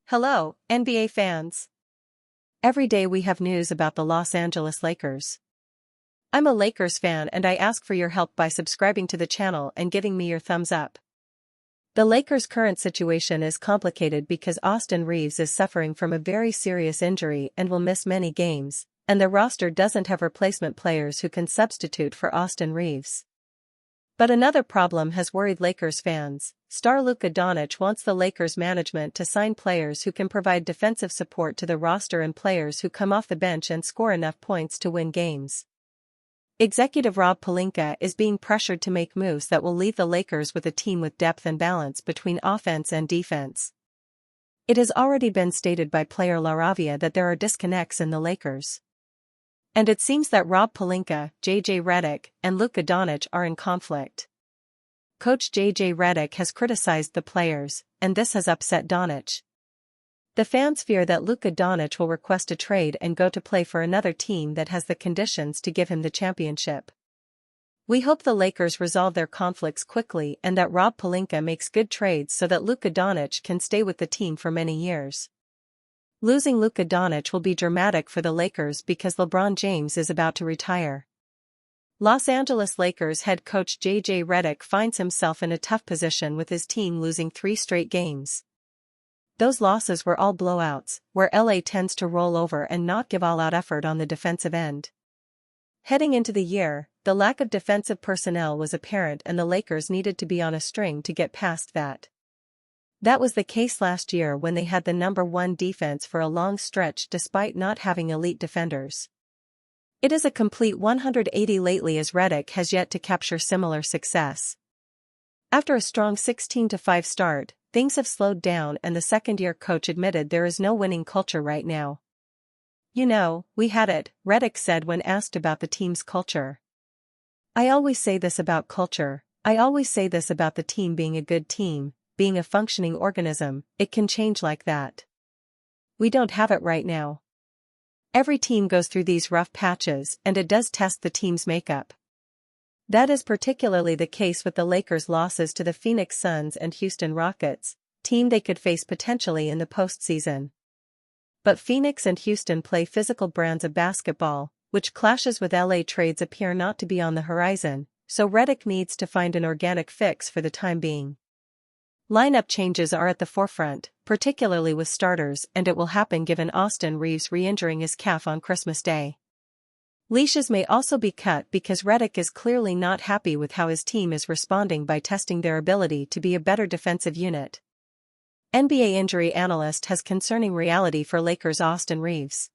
Hello, NBA fans. Every day we have news about the Los Angeles Lakers. I'm a Lakers fan and I ask for your help by subscribing to the channel and giving me your thumbs up. The Lakers' current situation is complicated because Austin Reaves is suffering from a very serious injury and will miss many games, and the roster doesn't have replacement players who can substitute for Austin Reaves. But another problem has worried Lakers fans. Star Luka Doncic wants the Lakers management to sign players who can provide defensive support to the roster and players who come off the bench and score enough points to win games. Executive Rob Pelinka is being pressured to make moves that will leave the Lakers with a team with depth and balance between offense and defense. It has already been stated by player LaRavia that there are disconnects in the Lakers. And it seems that Rob Pelinka, J.J. Redick, and Luka Doncic are in conflict. Coach J.J. Redick has criticized the players, and this has upset Doncic. The fans fear that Luka Doncic will request a trade and go to play for another team that has the conditions to give him the championship. We hope the Lakers resolve their conflicts quickly and that Rob Pelinka makes good trades so that Luka Doncic can stay with the team for many years. Losing Luka Doncic will be dramatic for the Lakers because LeBron James is about to retire. Los Angeles Lakers head coach J.J. Redick finds himself in a tough position with his team losing 3 straight games. Those losses were all blowouts, where LA tends to roll over and not give all-out effort on the defensive end. Heading into the year, the lack of defensive personnel was apparent and the Lakers needed to be on a string to get past that. That was the case last year when they had the #1 defense for a long stretch despite not having elite defenders. It is a complete 180 lately as Redick has yet to capture similar success. After a strong 16-5 start, things have slowed down and the second-year coach admitted there is no winning culture right now. "You know, we had it," Redick said when asked about the team's culture. "I always say this about culture, I always say this about the team being a good team. Being a functioning organism, it can change like that. We don't have it right now. Every team goes through these rough patches and it does test the team's makeup. That is particularly the case with the Lakers' losses to the Phoenix Suns and Houston Rockets, team they could face potentially in the postseason. But Phoenix and Houston play physical brands of basketball, which clashes with LA. Trades appear not to be on the horizon, so Redick needs to find an organic fix for the time being. Lineup changes are at the forefront, particularly with starters, and it will happen given Austin Reaves re-injuring his calf on Christmas Day. Leashes may also be cut because Redick is clearly not happy with how his team is responding by testing their ability to be a better defensive unit. NBA injury analyst has concerning reality for Lakers Austin Reaves.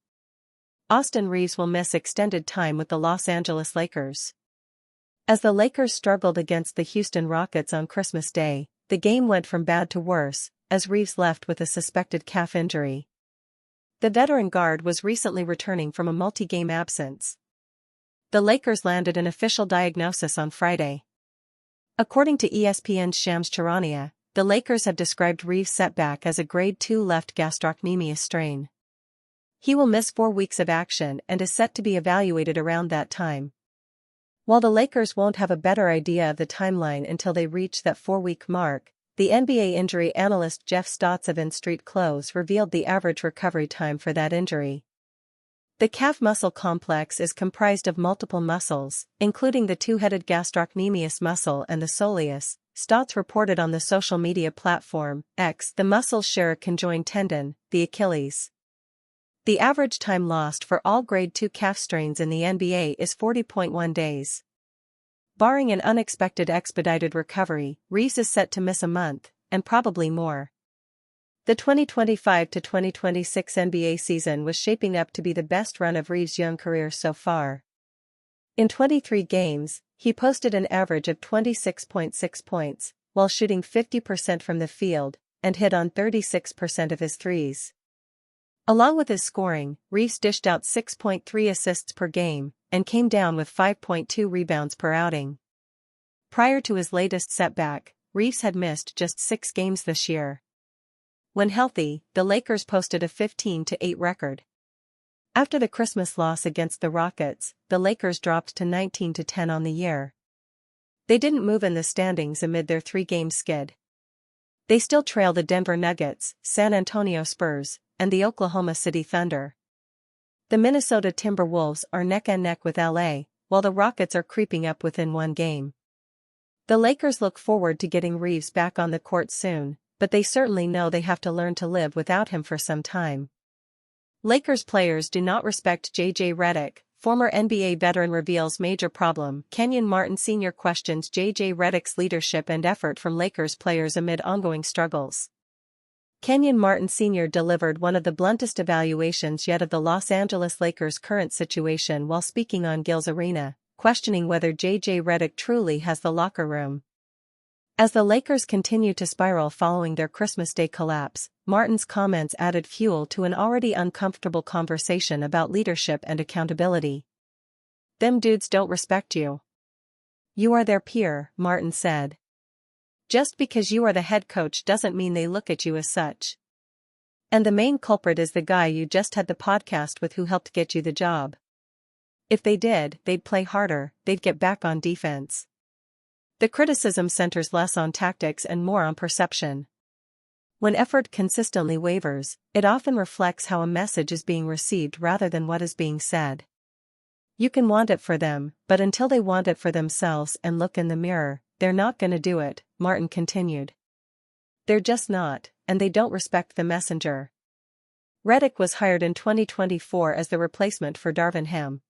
Austin Reaves will miss extended time with the Los Angeles Lakers. As the Lakers struggled against the Houston Rockets on Christmas Day, the game went from bad to worse, as Reaves left with a suspected calf injury. The veteran guard was recently returning from a multi-game absence. The Lakers landed an official diagnosis on Friday. According to ESPN's Shams Charania, the Lakers have described Reaves' setback as a grade 2 left gastrocnemius strain. He will miss 4 weeks of action and is set to be evaluated around that time. While the Lakers won't have a better idea of the timeline until they reach that 4-week mark, the NBA injury analyst Jeff Stotts of In Street Clothes revealed the average recovery time for that injury. The calf muscle complex is comprised of multiple muscles, including the 2-headed gastrocnemius muscle and the soleus. Stotts reported on the social media platform X. The muscles share a conjoined tendon, the Achilles. The average time lost for all grade 2 calf strains in the NBA is 40.1 days. Barring an unexpected expedited recovery, Reaves is set to miss a month, and probably more. The 2025-2026 NBA season was shaping up to be the best run of Reaves' young career so far. In 23 games, he posted an average of 26.6 points, while shooting 50% from the field, and hit on 36% of his threes. Along with his scoring, Reaves dished out 6.3 assists per game, and came down with 5.2 rebounds per outing. Prior to his latest setback, Reaves had missed just 6 games this year. When healthy, the Lakers posted a 15-8 record. After the Christmas loss against the Rockets, the Lakers dropped to 19-10 on the year. They didn't move in the standings amid their three-game skid. They still trail the Denver Nuggets, San Antonio Spurs, and the Oklahoma City Thunder. The Minnesota Timberwolves are neck-and-neck with LA, while the Rockets are creeping up within one game. The Lakers look forward to getting Reeves back on the court soon, but they certainly know they have to learn to live without him for some time. Lakers players do not respect J.J. Redick. Former NBA veteran reveals major problem. Kenyon Martin Sr. questions J.J. Redick's leadership and effort from Lakers players amid ongoing struggles. Kenyon Martin Sr. delivered one of the bluntest evaluations yet of the Los Angeles Lakers' current situation while speaking on Gil's Arena, questioning whether J.J. Redick truly has the locker room. As the Lakers continue to spiral following their Christmas Day collapse, Martin's comments added fuel to an already uncomfortable conversation about leadership and accountability. "Them dudes don't respect you. You are their peer," Martin said. "Just because you are the head coach doesn't mean they look at you as such. And the main culprit is the guy you just had the podcast with who helped get you the job. If they did, they'd play harder, they'd get back on defense." The criticism centers less on tactics and more on perception. When effort consistently wavers, it often reflects how a message is being received rather than what is being said. You can want it for them, but until they want it for themselves and look in the mirror, they're not gonna do it, Martin continued. They're just not, and they don't respect the messenger. Redick was hired in 2024 as the replacement for Darvin Ham.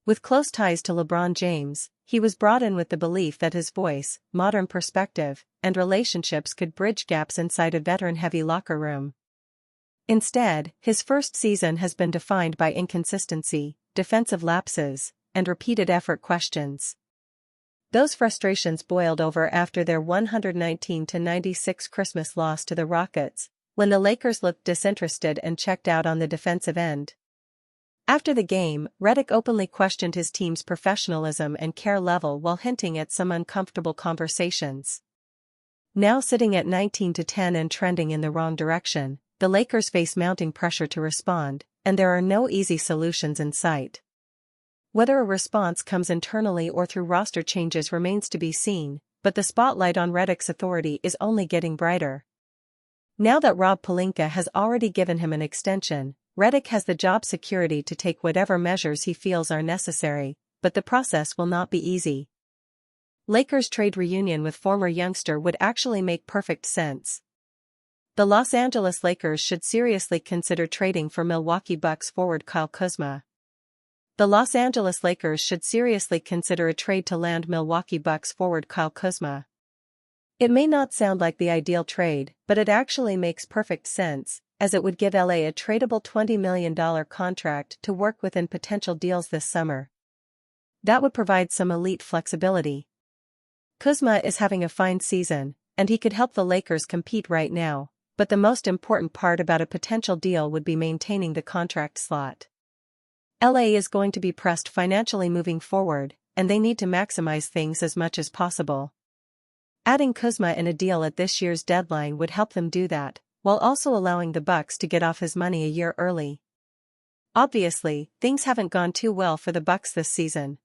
With close ties to LeBron James, he was brought in with the belief that his voice, modern perspective, and relationships could bridge gaps inside a veteran-heavy locker room. Instead, his first season has been defined by inconsistency, defensive lapses, and repeated effort questions. Those frustrations boiled over after their 119-96 Christmas loss to the Rockets, when the Lakers looked disinterested and checked out on the defensive end. After the game, Redick openly questioned his team's professionalism and care level while hinting at some uncomfortable conversations. Now sitting at 19-10 and trending in the wrong direction, the Lakers face mounting pressure to respond, and there are no easy solutions in sight. Whether a response comes internally or through roster changes remains to be seen, but the spotlight on Redick's authority is only getting brighter. Now that Rob Pelinka has already given him an extension, Redick has the job security to take whatever measures he feels are necessary, but the process will not be easy. Lakers trade reunion with former youngster would actually make perfect sense. The Los Angeles Lakers should seriously consider trading for Milwaukee Bucks forward Kyle Kuzma. The Los Angeles Lakers should seriously consider a trade to land Milwaukee Bucks forward Kyle Kuzma. It may not sound like the ideal trade, but it actually makes perfect sense, as it would give LA a tradable $20 million contract to work within potential deals this summer. That would provide some elite flexibility. Kuzma is having a fine season, and he could help the Lakers compete right now, but the most important part about a potential deal would be maintaining the contract slot. LA is going to be pressed financially moving forward, and they need to maximize things as much as possible. Adding Kuzma in a deal at this year's deadline would help them do that, while also allowing the Bucks to get off his money a year early. Obviously, things haven't gone too well for the Bucks this season.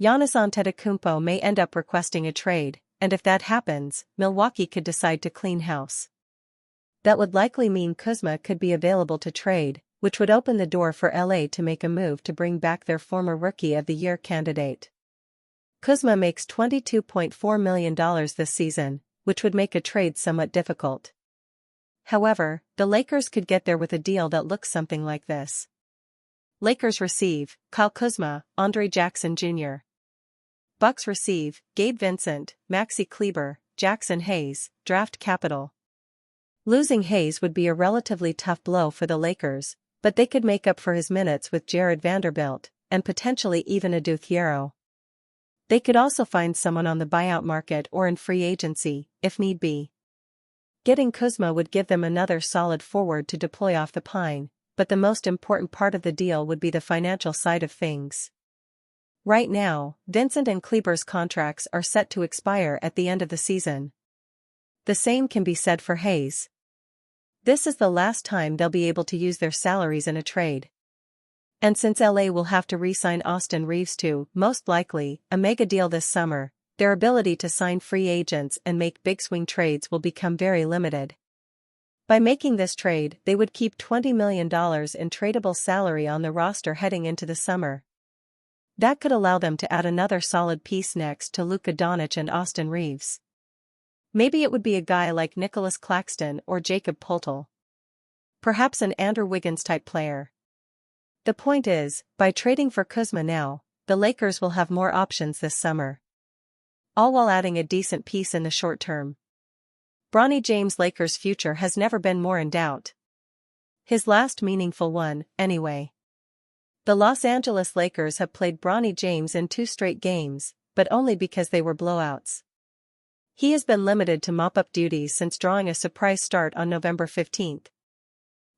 Giannis Antetokounmpo may end up requesting a trade, and if that happens, Milwaukee could decide to clean house. That would likely mean Kuzma could be available to trade, which would open the door for LA to make a move to bring back their former Rookie of the Year candidate. Kuzma makes $22.4 million this season, which would make a trade somewhat difficult. However, the Lakers could get there with a deal that looks something like this. Lakers receive Kyle Kuzma, Andre Jackson Jr. Bucks receive Gabe Vincent, Maxi Kleber, Jackson Hayes, draft capital. Losing Hayes would be a relatively tough blow for the Lakers, but they could make up for his minutes with Jared Vanderbilt, and potentially even Adou Thiero. They could also find someone on the buyout market or in free agency, if need be. Getting Kuzma would give them another solid forward to deploy off the pine, but the most important part of the deal would be the financial side of things. Right now, Vincent and Kleber's contracts are set to expire at the end of the season. The same can be said for Hayes. This is the last time they'll be able to use their salaries in a trade. And since LA will have to re-sign Austin Reeves to, most likely, a mega deal this summer, their ability to sign free agents and make big swing trades will become very limited. By making this trade, they would keep $20 million in tradable salary on the roster heading into the summer. That could allow them to add another solid piece next to Luka Doncic and Austin Reeves. Maybe it would be a guy like Nicholas Claxton or Jakob Poeltl. Perhaps an Andrew Wiggins-type player. The point is, by trading for Kuzma now, the Lakers will have more options this summer. All while adding a decent piece in the short term. Bronny James' Lakers' future has never been more in doubt. His last meaningful one, anyway. The Los Angeles Lakers have played Bronny James in 2 straight games, but only because they were blowouts. He has been limited to mop-up duties since drawing a surprise start on November 15th.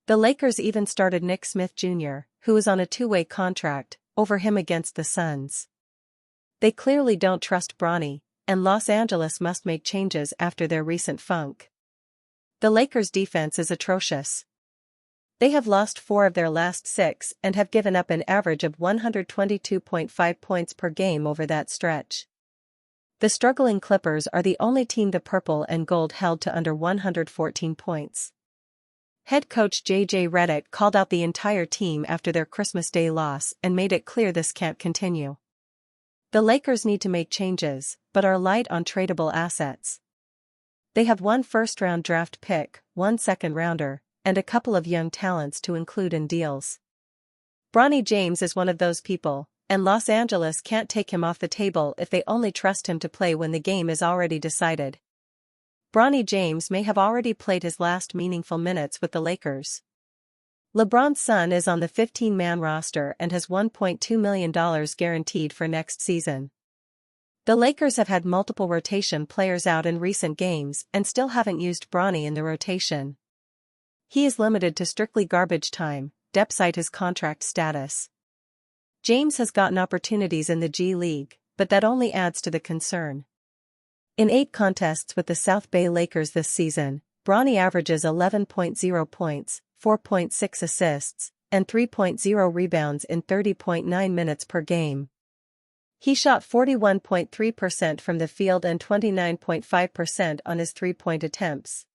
The Lakers even started Nick Smith Jr., who is on a 2-way contract, over him against the Suns. They clearly don't trust Bronny, and Los Angeles must make changes after their recent funk. The Lakers' defense is atrocious. They have lost 4 of their last 6 and have given up an average of 122.5 points per game over that stretch. The struggling Clippers are the only team the purple and gold held to under 114 points. Head coach J.J. Redick called out the entire team after their Christmas Day loss and made it clear this can't continue. The Lakers need to make changes, but are light on tradable assets. They have 1 first-round draft pick, 1 second-rounder, and a couple of young talents to include in deals. Bronny James is one of those people, and Los Angeles can't take him off the table if they only trust him to play when the game is already decided. Bronny James may have already played his last meaningful minutes with the Lakers. LeBron's son is on the 15-man roster and has $1.2 million guaranteed for next season. The Lakers have had multiple rotation players out in recent games and still haven't used Bronny in the rotation. He is limited to strictly garbage time, despite his contract status. James has gotten opportunities in the G League, but that only adds to the concern. In 8 contests with the South Bay Lakers this season, Bronny averages 11.0 points, 4.6 assists, and 3.0 rebounds in 30.9 minutes per game. He shot 41.3% from the field and 29.5% on his 3-point attempts.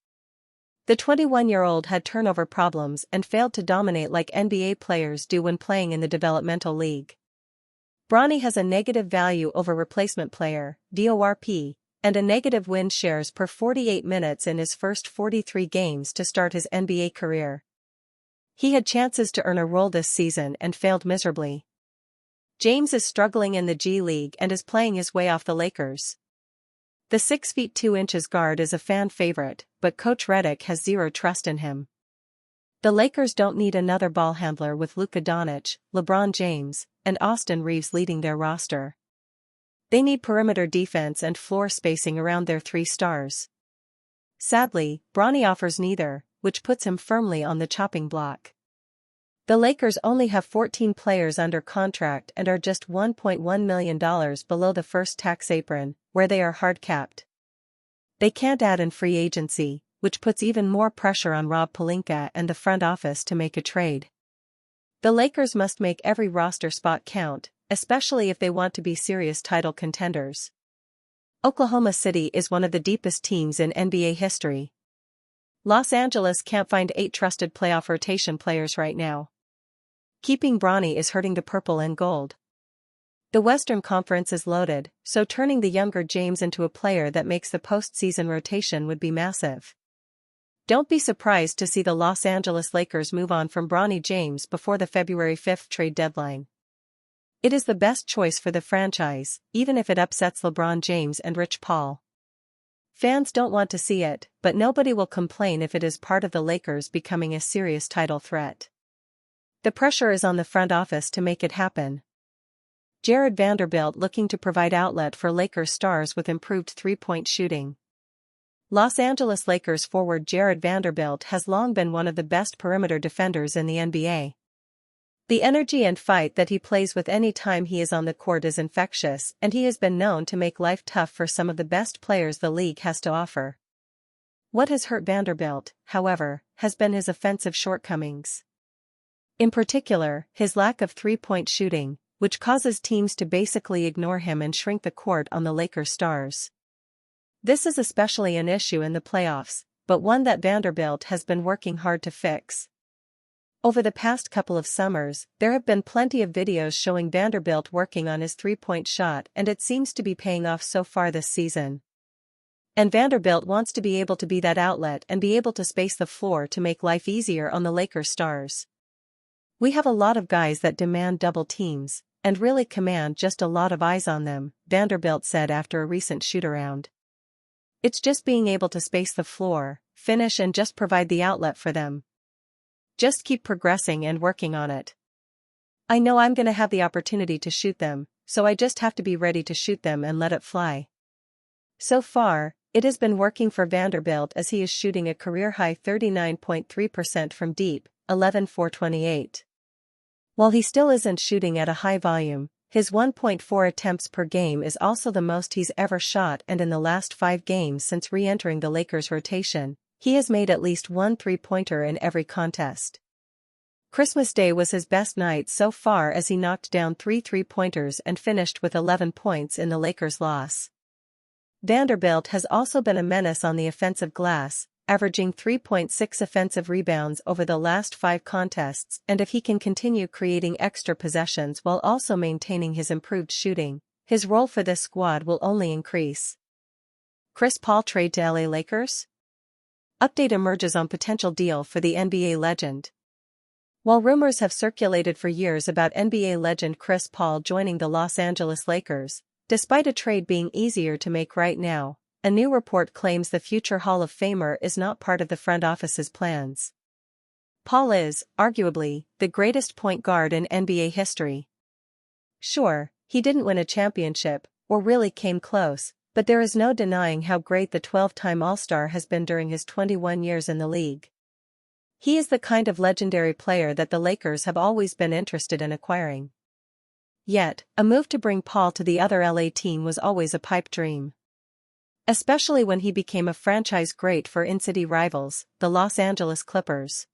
The 21-year-old had turnover problems and failed to dominate like NBA players do when playing in the developmental league. Bronny has a negative value over replacement player, DORP, and a negative win shares per 48 minutes in his first 43 games to start his NBA career. He had chances to earn a role this season and failed miserably. James is struggling in the G League and is playing his way off the Lakers. The 6'2" guard is a fan favorite, but Coach Redick has zero trust in him. The Lakers don't need another ball handler with Luka Doncic, LeBron James, and Austin Reeves leading their roster. They need perimeter defense and floor spacing around their 3 stars. Sadly, Bronny offers neither, which puts him firmly on the chopping block. The Lakers only have 14 players under contract and are just $1.1 million below the first tax apron, where they are hard-capped. They can't add in free agency, which puts even more pressure on Rob Pelinka and the front office to make a trade. The Lakers must make every roster spot count, especially if they want to be serious title contenders. Oklahoma City is one of the deepest teams in NBA history. Los Angeles can't find 8 trusted playoff rotation players right now. Keeping Bronny is hurting the purple and gold. The Western Conference is loaded, so turning the younger James into a player that makes the postseason rotation would be massive. Don't be surprised to see the Los Angeles Lakers move on from Bronny James before the February 5th trade deadline. It is the best choice for the franchise, even if it upsets LeBron James and Rich Paul. Fans don't want to see it, but nobody will complain if it is part of the Lakers becoming a serious title threat. The pressure is on the front office to make it happen. Jared Vanderbilt looking to provide outlet for Lakers stars with improved 3-point shooting. Los Angeles Lakers forward Jared Vanderbilt has long been one of the best perimeter defenders in the NBA. The energy and fight that he plays with any time he is on the court is infectious, and he has been known to make life tough for some of the best players the league has to offer. What has hurt Vanderbilt, however, has been his offensive shortcomings. In particular, his lack of 3-point shooting, which causes teams to basically ignore him and shrink the court on the Lakers stars. This is especially an issue in the playoffs, but one that Vanderbilt has been working hard to fix. Over the past couple of summers, there have been plenty of videos showing Vanderbilt working on his three-point shot, and it seems to be paying off so far this season. And Vanderbilt wants to be able to be that outlet and be able to space the floor to make life easier on the Lakers stars. "We have a lot of guys that demand double teams, and really command just a lot of eyes on them," Vanderbilt said after a recent shoot-around. "It's just being able to space the floor, finish and just provide the outlet for them. Just keep progressing and working on it. I know I'm gonna have the opportunity to shoot them, so I just have to be ready to shoot them and let it fly." So far, it has been working for Vanderbilt as he is shooting a career-high 39.3% from deep, 11-4-28. While he still isn't shooting at a high volume, his 1.4 attempts per game is also the most he's ever shot, and in the last 5 games since re-entering the Lakers rotation, he has made at least one three-pointer in every contest. Christmas Day was his best night so far as he knocked down 3 three-pointers and finished with 11 points in the Lakers' loss. Vanderbilt has also been a menace on the offensive glass, averaging 3.6 offensive rebounds over the last 5 contests, and if he can continue creating extra possessions while also maintaining his improved shooting, his role for this squad will only increase. Chris Paul trade to LA Lakers? Update emerges on potential deal for the NBA legend. While rumors have circulated for years about NBA legend Chris Paul joining the Los Angeles Lakers, despite a trade being easier to make right now, a new report claims the future Hall of Famer is not part of the front office's plans. Paul is, arguably, the greatest point guard in NBA history. Sure, he didn't win a championship, or really came close, but there is no denying how great the 12-time All-Star has been during his 21 years in the league. He is the kind of legendary player that the Lakers have always been interested in acquiring. Yet, a move to bring Paul to the other LA team was always a pipe dream. Especially when he became a franchise great for in-city rivals, the Los Angeles Clippers.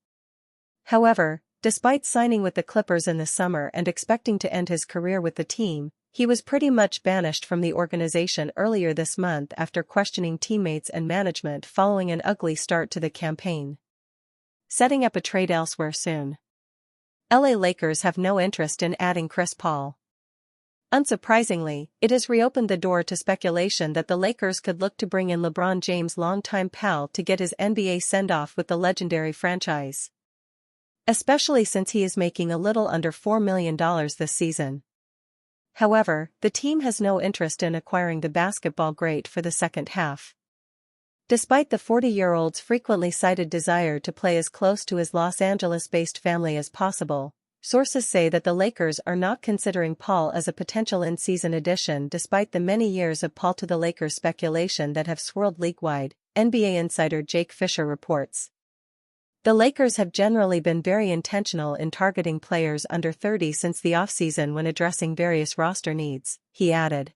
However, despite signing with the Clippers in the summer and expecting to end his career with the team, he was pretty much banished from the organization earlier this month after questioning teammates and management following an ugly start to the campaign. Setting up a trade elsewhere soon. LA Lakers have no interest in adding Chris Paul. Unsurprisingly, it has reopened the door to speculation that the Lakers could look to bring in LeBron James' longtime pal to get his NBA send-off with the legendary franchise. Especially since he is making a little under $4 million this season. However, the team has no interest in acquiring the basketball great for the second half. Despite the 40-year-old's frequently cited desire to play as close to his Los Angeles-based family as possible, sources say that the Lakers are not considering Paul as a potential in-season addition despite the many years of Paul to the Lakers speculation that have swirled league-wide, NBA insider Jake Fisher reports. The Lakers have generally been very intentional in targeting players under 30 since the offseason when addressing various roster needs, he added.